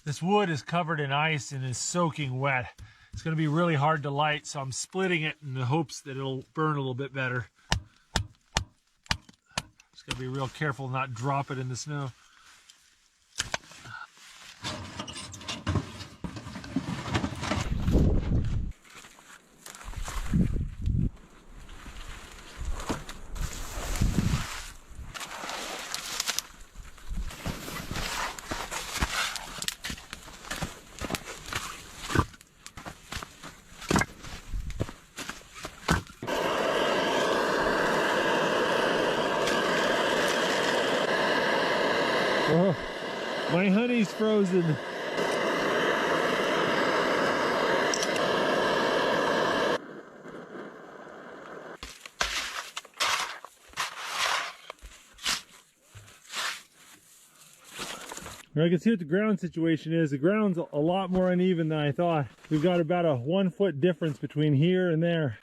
This wood is covered in ice and is soaking wet. It's going to be really hard to light, so I'm splitting it in the hopes that it'll burn a little bit better. Just got to be real careful not drop it in the snow. Oh, my honey's frozen. I can see what the ground situation is. The ground's a lot more uneven than I thought. We've got about a 1 foot difference between here and there.